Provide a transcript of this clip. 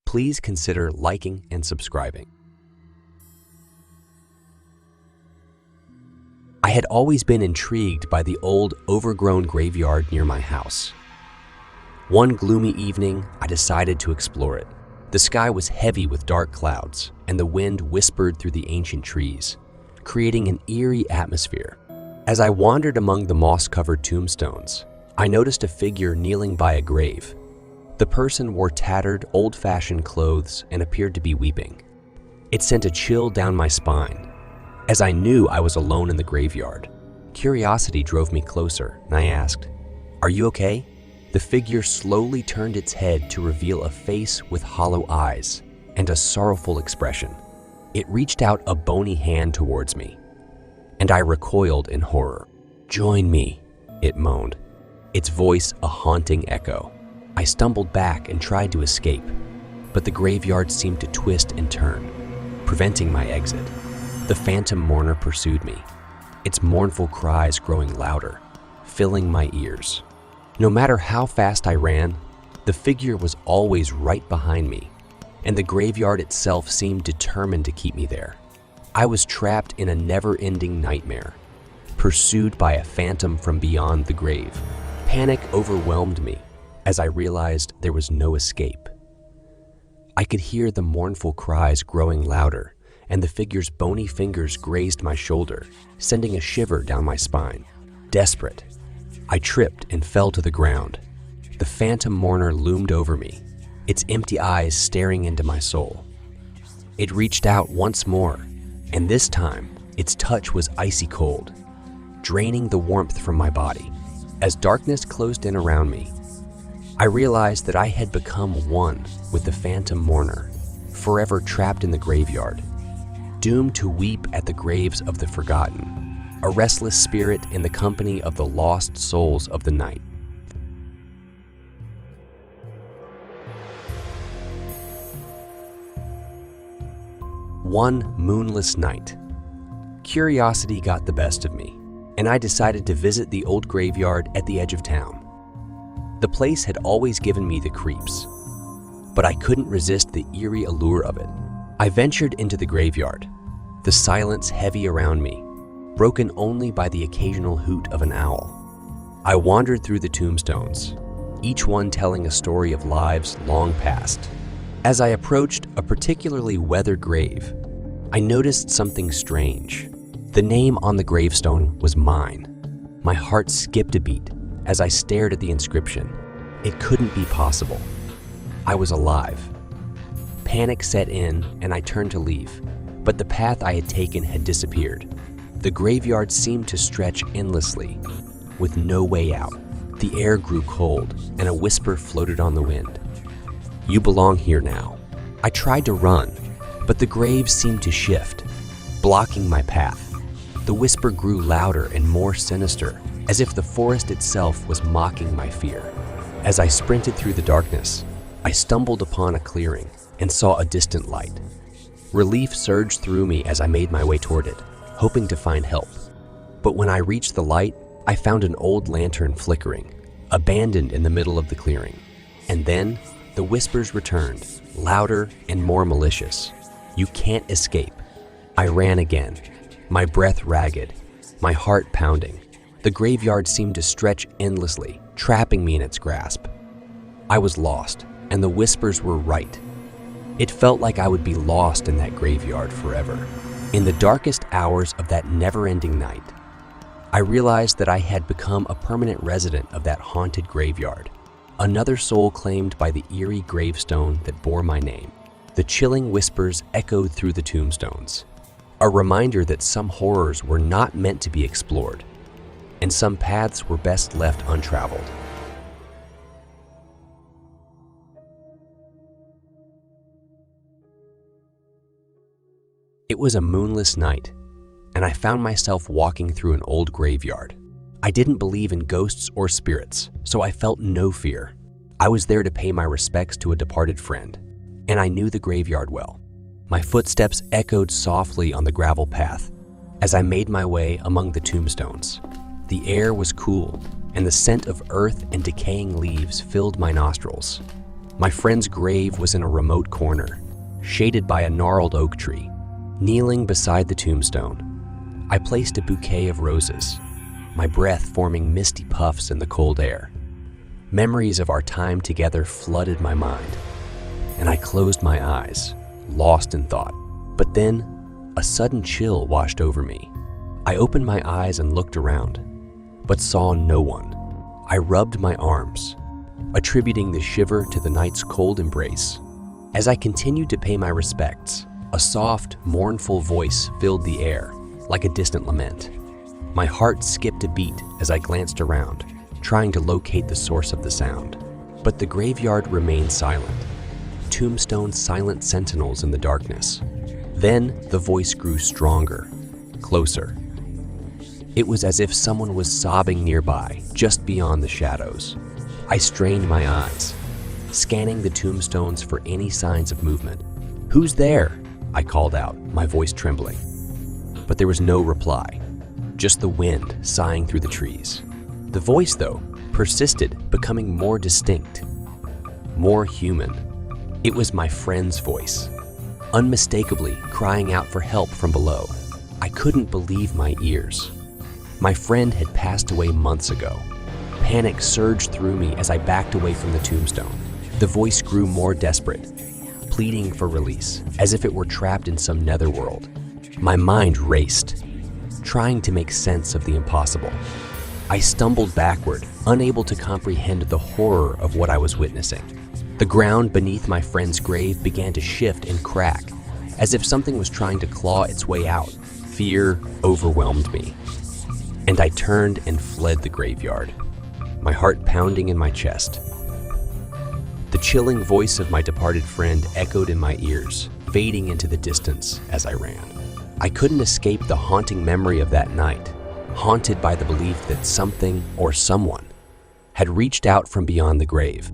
please consider liking and subscribing. I had always been intrigued by the old, overgrown graveyard near my house. One gloomy evening, I decided to explore it. The sky was heavy with dark clouds, and the wind whispered through the ancient trees, creating an eerie atmosphere. As I wandered among the moss-covered tombstones, I noticed a figure kneeling by a grave. The person wore tattered, old-fashioned clothes and appeared to be weeping. It sent a chill down my spine, as I knew I was alone in the graveyard. Curiosity drove me closer, and I asked, "Are you okay?" The figure slowly turned its head to reveal a face with hollow eyes and a sorrowful expression. It reached out a bony hand towards me, and I recoiled in horror. "Join me," it moaned, its voice a haunting echo. I stumbled back and tried to escape, but the graveyard seemed to twist and turn, preventing my exit. The phantom mourner pursued me, its mournful cries growing louder, filling my ears. No matter how fast I ran, the figure was always right behind me, and the graveyard itself seemed determined to keep me there. I was trapped in a never-ending nightmare, pursued by a phantom from beyond the grave. Panic overwhelmed me as I realized there was no escape. I could hear the mournful cries growing louder, and the figure's bony fingers grazed my shoulder, sending a shiver down my spine. Desperate, I tripped and fell to the ground. The phantom mourner loomed over me, its empty eyes staring into my soul. It reached out once more, and this time, its touch was icy cold, draining the warmth from my body. As darkness closed in around me, I realized that I had become one with the phantom mourner, forever trapped in the graveyard, doomed to weep at the graves of the forgotten, a restless spirit in the company of the lost souls of the night. One moonless night, curiosity got the best of me, and I decided to visit the old graveyard at the edge of town. The place had always given me the creeps, but I couldn't resist the eerie allure of it. I ventured into the graveyard, the silence heavy around me, broken only by the occasional hoot of an owl. I wandered through the tombstones, each one telling a story of lives long past. As I approached a particularly weathered grave, I noticed something strange. The name on the gravestone was mine. My heart skipped a beat as I stared at the inscription. It couldn't be possible. I was alive. Panic set in and I turned to leave, but the path I had taken had disappeared. The graveyard seemed to stretch endlessly, with no way out. The air grew cold, and a whisper floated on the wind. "You belong here now." I tried to run, but the grave seemed to shift, blocking my path. The whisper grew louder and more sinister, as if the forest itself was mocking my fear. As I sprinted through the darkness, I stumbled upon a clearing and saw a distant light. Relief surged through me as I made my way toward it, hoping to find help. But when I reached the light, I found an old lantern flickering, abandoned in the middle of the clearing. And then, the whispers returned, louder and more malicious. "You can't escape." I ran again, my breath ragged, my heart pounding. The graveyard seemed to stretch endlessly, trapping me in its grasp. I was lost, and the whispers were right. It felt like I would be lost in that graveyard forever. In the darkest hours of that never-ending night, I realized that I had become a permanent resident of that haunted graveyard, another soul claimed by the eerie gravestone that bore my name. The chilling whispers echoed through the tombstones, a reminder that some horrors were not meant to be explored, and some paths were best left untraveled. It was a moonless night, and I found myself walking through an old graveyard. I didn't believe in ghosts or spirits, so I felt no fear. I was there to pay my respects to a departed friend, and I knew the graveyard well. My footsteps echoed softly on the gravel path as I made my way among the tombstones. The air was cool, and the scent of earth and decaying leaves filled my nostrils. My friend's grave was in a remote corner, shaded by a gnarled oak tree. Kneeling beside the tombstone, I placed a bouquet of roses, my breath forming misty puffs in the cold air. Memories of our time together flooded my mind, and I closed my eyes, lost in thought. But then, a sudden chill washed over me. I opened my eyes and looked around, but saw no one. I rubbed my arms, attributing the shiver to the night's cold embrace. As I continued to pay my respects, a soft, mournful voice filled the air, like a distant lament. My heart skipped a beat as I glanced around, trying to locate the source of the sound. But the graveyard remained silent, tombstones silent sentinels in the darkness. Then the voice grew stronger, closer. It was as if someone was sobbing nearby, just beyond the shadows. I strained my eyes, scanning the tombstones for any signs of movement. "Who's there?" I called out, my voice trembling. But there was no reply, just the wind sighing through the trees. The voice, though, persisted, becoming more distinct, more human. It was my friend's voice, unmistakably crying out for help from below. I couldn't believe my ears. My friend had passed away months ago. Panic surged through me as I backed away from the tombstone. The voice grew more desperate, pleading for release, as if it were trapped in some netherworld. My mind raced, trying to make sense of the impossible. I stumbled backward, unable to comprehend the horror of what I was witnessing. The ground beneath my friend's grave began to shift and crack, as if something was trying to claw its way out. Fear overwhelmed me, and I turned and fled the graveyard, my heart pounding in my chest. The chilling voice of my departed friend echoed in my ears, fading into the distance as I ran. I couldn't escape the haunting memory of that night, haunted by the belief that something or someone had reached out from beyond the grave.